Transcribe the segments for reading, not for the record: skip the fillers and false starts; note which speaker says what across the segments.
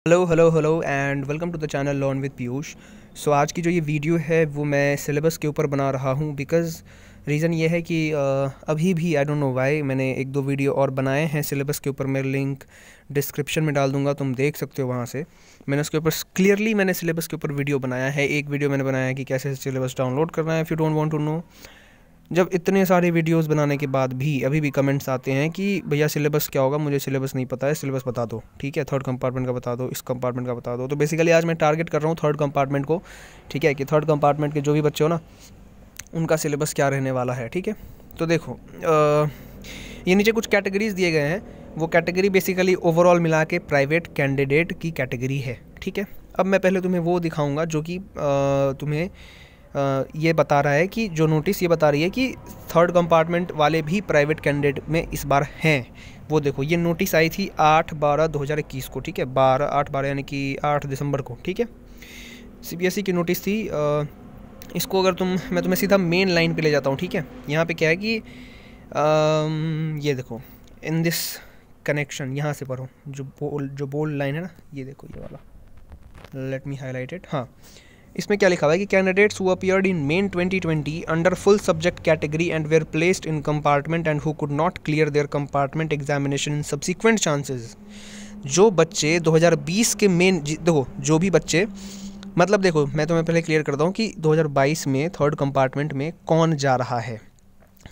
Speaker 1: Hello hello hello and welcome to the channel learn with Piyush. So आज की जो ये वीडियो है वो मैं सिलेबस के ऊपर बना रहा हूँ बिकॉज़ रीज़न ये है कि अभी भी आई डोंट नो व्हाई मैंने एक दो वीडियो और बनाए हैं सिलेबस के ऊपर। मैं लिंक डिस्क्रिप्शन में डाल दूँगा, तुम देख सकते हो वहाँ से। मैंने उसके ऊपर क्लियरली मैंने सिलेबस के ऊपर वीडियो बनाया है। एक वीडियो मैंने बनाया है कि कैसे सिलेबस डाउनलोड करना है if you don't want to know. जब इतने सारे वीडियोस बनाने के बाद भी अभी भी कमेंट्स आते हैं कि भैया सिलेबस क्या होगा, मुझे सिलेबस नहीं पता है, सिलेबस बता दो। ठीक है, थर्ड कंपार्टमेंट का बता दो, इस कंपार्टमेंट का बता दो। तो बेसिकली आज मैं टारगेट कर रहा हूँ थर्ड कंपार्टमेंट को। ठीक है, कि थर्ड कंपार्टमेंट के जो भी बच्चे हो ना, उनका सिलेबस क्या रहने वाला है। ठीक है, तो देखो ये नीचे कुछ कैटेगरीज दिए गए हैं। वो कैटेगरी बेसिकली ओवरऑल मिला के प्राइवेट कैंडिडेट की कैटेगरी है। ठीक है, अब मैं पहले तुम्हें वो दिखाऊंगा जो कि तुम्हें ये बता रहा है कि जो नोटिस ये बता रही है कि थर्ड कंपार्टमेंट वाले भी प्राइवेट कैंडिडेट में इस बार हैं। वो देखो, ये नोटिस आई थी 8/12/2021 को। ठीक है, 8/12 यानी कि 8 दिसंबर को। ठीक है, सीबीएसई की नोटिस थी। इसको अगर मैं तुम्हें सीधा मेन लाइन पे ले जाता हूँ। ठीक है, यहाँ पे क्या है कि ये देखो, इन दिस कनेक्शन, यहाँ से पढ़ो, जो बोल्ड लाइन है ना, ये देखो ये वाला, लेट मी हाईलाइट इट। हाँ, इसमें क्या लिखा हुआ है कि candidates who appeared in main 2020 under full subject category and were placed in compartment and who could not clear their compartment examination in subsequent chances. जो बच्चे 2020 के मेन, देखो जो भी बच्चे, मतलब देखो मैं तुम्हें पहले क्लियर करता हूँ कि 2022 में थर्ड कंपार्टमेंट में कौन जा रहा है।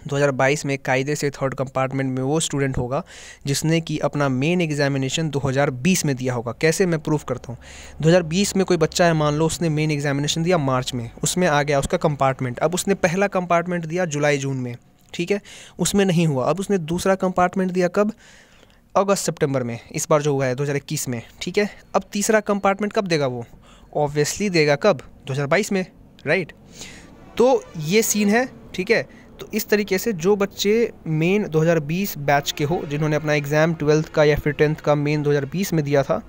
Speaker 1: 2022 में कायदे से थर्ड कंपार्टमेंट में वो स्टूडेंट होगा जिसने कि अपना मेन एग्जामिनेशन 2020 में दिया होगा। कैसे, मैं प्रूफ करता हूँ। 2020 में कोई बच्चा है, मान लो उसने मेन एग्जामिनेशन दिया मार्च में, उसमें आ गया उसका कंपार्टमेंट। अब उसने पहला कंपार्टमेंट दिया जुलाई जून में, ठीक है, उसमें नहीं हुआ। अब उसने दूसरा कंपार्टमेंट दिया कब, अगस्त सितंबर में, इस बार जो हुआ है 2021 में। ठीक है, अब तीसरा कंपार्टमेंट कब देगा वो, ऑब्वियसली देगा कब, 2022 में, राइट। तो ये सीन है। ठीक है, तो इस तरीके से जो बच्चे मेन 2020 बैच के हो, जिन्होंने अपना एग्ज़ाम 12th का या फिर 10th का मेन 2020 में दिया था,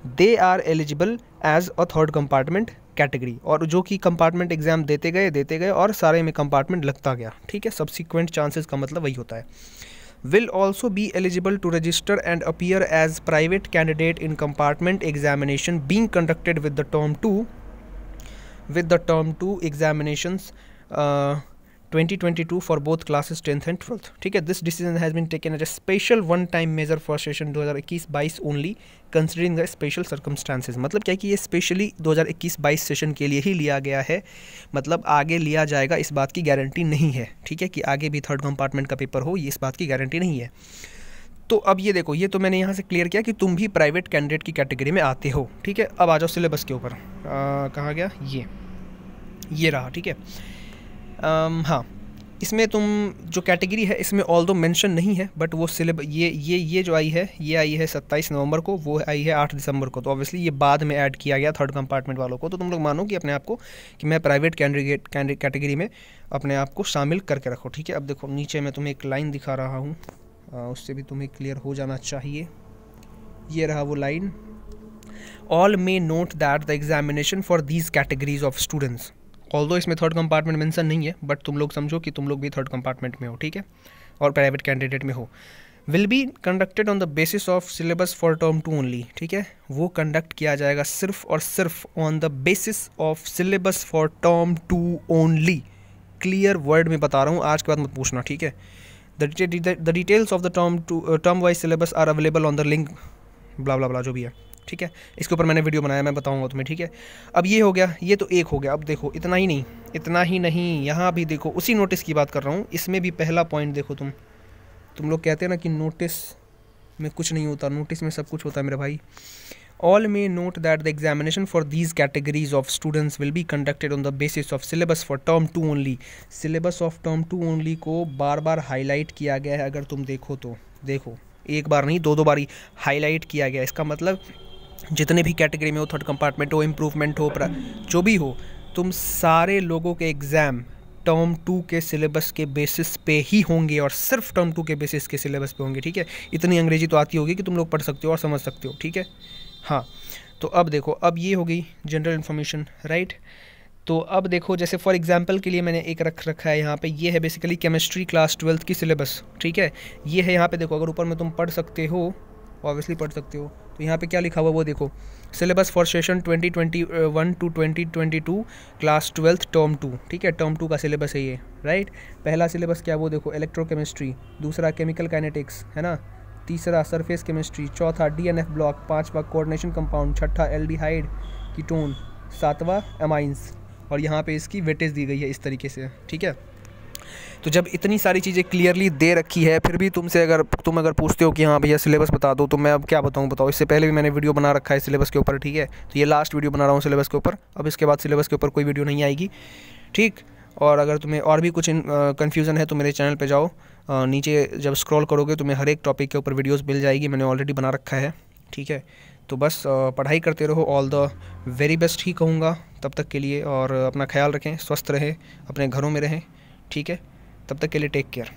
Speaker 1: they are eligible as a third compartment category. और जो कि कंपार्टमेंट एग्ज़ाम देते गए और सारे में कंपार्टमेंट लगता गया। ठीक है, सब्सिक्वेंट चांसेस का मतलब वही होता है। Will also be eligible to register and appear as private candidate in compartment examination being conducted with the term two examinations 2022 for both classes 10th and 12th. ठीक है, this decision has been taken as a special one time measure for session 2021-22 only considering the special circumstances. मतलब क्या कि ये specially 2021-22 session के लिए ही लिया गया है, मतलब आगे लिया जाएगा इस बात की गारंटी नहीं है। ठीक है, कि आगे भी थर्ड कंपार्टमेंट का पेपर हो, ये इस बात की गारंटी नहीं है। तो अब ये देखो, ये तो मैंने यहाँ से क्लियर किया कि तुम भी प्राइवेट कैंडिडेट की कैटेगरी में आते हो। ठीक है, अब आ जाओ सिलेबस के ऊपर। कहाँ गया ये रहा। ठीक है, हाँ, इसमें तुम जो कैटेगरी है इसमें ऑल दो मेंशन नहीं है, बट वो ये जो आई है, ये आई है 27 नवंबर को, वो आई है 8 दिसंबर को। तो ऑब्वियसली ये बाद में ऐड किया गया थर्ड कंपार्टमेंट वालों को। तो तुम लोग मानो कि अपने आप को कि मैं प्राइवेट कैटेगरी में अपने आप को शामिल करके रखो। ठीक है, अब देखो नीचे मैं तुम्हें एक लाइन दिखा रहा हूँ, उससे भी तुम्हें क्लियर हो जाना चाहिए। ये रहा वो line, all may note that the examination for these categories of students, although इसमें थर्ड कंपार्टमेंट मेंशन नहीं है, बट तुम लोग समझो कि तुम लोग भी थर्ड कंपार्टमेंट में हो। ठीक है, और प्राइवेट कैंडिडेट में हो, will be conducted on the basis of syllabus for term 2 only. ठीक है, वो कंडक्ट किया जाएगा सिर्फ और सिर्फ on the basis of syllabus for term 2 only. Clear word में बता रहा हूँ, आज के बाद मत पूछना। ठीक है, the details of the term wise syllabus are available on the link, blah blah blah, जो भी है। ठीक है, इसके ऊपर मैंने वीडियो बनाया, मैं बताऊंगा तुम्हें। ठीक है, अब ये हो गया, ये तो एक हो गया। अब देखो इतना ही नहीं, यहाँ भी देखो, उसी नोटिस की बात कर रहा हूँ। इसमें भी पहला पॉइंट देखो, तुम लोग कहते हैं ना कि नोटिस में कुछ नहीं होता, नोटिस में सब कुछ होता है मेरे भाई। All may note that the examination for these categories of students will be conducted on the basis of syllabus for term 2 only. Syllabus of term 2 only को बार बार हाईलाइट किया गया है। अगर तुम देखो तो देखो, एक बार नहीं, दो बार ही हाईलाइट किया गया। इसका मतलब जितने भी कैटेगरी में हो, थर्ड कंपार्टमेंट हो, इम्प्रूवमेंट हो, जो भी हो, तुम सारे लोगों के एग्ज़ाम टर्म 2 के सिलेबस के बेसिस पे ही होंगे और सिर्फ टर्म 2 के बेसिस के सिलेबस पे होंगे। ठीक है, इतनी अंग्रेजी तो आती होगी कि तुम लोग पढ़ सकते हो और समझ सकते हो। ठीक है, हाँ, तो अब देखो, अब ये हो गई जनरल इन्फॉर्मेशन, राइट। तो अब देखो, जैसे फॉर एग्जांपल के लिए मैंने एक रखा है यहाँ पे, ये है बेसिकली केमिस्ट्री क्लास 12th की सिलेबस। ठीक है, ये है यहाँ पे देखो, अगर ऊपर में तुम पढ़ सकते हो, ऑब्वियसली पढ़ सकते हो, तो यहाँ पे क्या लिखा हुआ वो देखो, syllabus for session 2021 to 2022 class 12th term 2, ठीक है, टर्म 2 का सिलेबस है ये, राइट। पहला सिलेबस क्या वो देखो, इलेक्ट्रोकेमिस्ट्री, दूसरा केमिकल काइनेटिक्स, है ना, तीसरा सरफेस केमिस्ट्री, चौथा DNF ब्लॉक, पांचवा कोऑर्डिनेशन कंपाउंड, छठा एल्डिहाइड कीटोन, सातवां अमाइंस, और यहाँ पे इसकी वेटेज दी गई है इस तरीके से, ठीक है। तो जब इतनी सारी चीज़ें क्लियरली दे रखी है, फिर भी तुम अगर पूछते हो कि हाँ भैया सिलेबस बता दो, तो मैं अब क्या बताऊँ, बताओ। इससे पहले भी मैंने वीडियो बना रखा है सिलेबस के ऊपर, ठीक है, तो ये लास्ट वीडियो बना रहा हूँ सिलेबस के ऊपर। अब इसके बाद सिलेबस के ऊपर कोई वीडियो नहीं आएगी, ठीक। और अगर तुम्हें और भी कुछ कन्फ्यूज़न है तो मेरे चैनल पर जाओ, नीचे जब स्क्रॉल करोगे तुम्हें हर एक टॉपिक के ऊपर वीडियोज़ मिल जाएगी, मैंने ऑलरेडी बना रखा है, ठीक है। तो बस पढ़ाई करते रहो, ऑल द वेरी बेस्ट ही कहूँगा तब तक के लिए, और अपना ख्याल रखें, स्वस्थ रहें, अपने घरों में रहें, ठीक है। तब तक के लिए टेक केयर।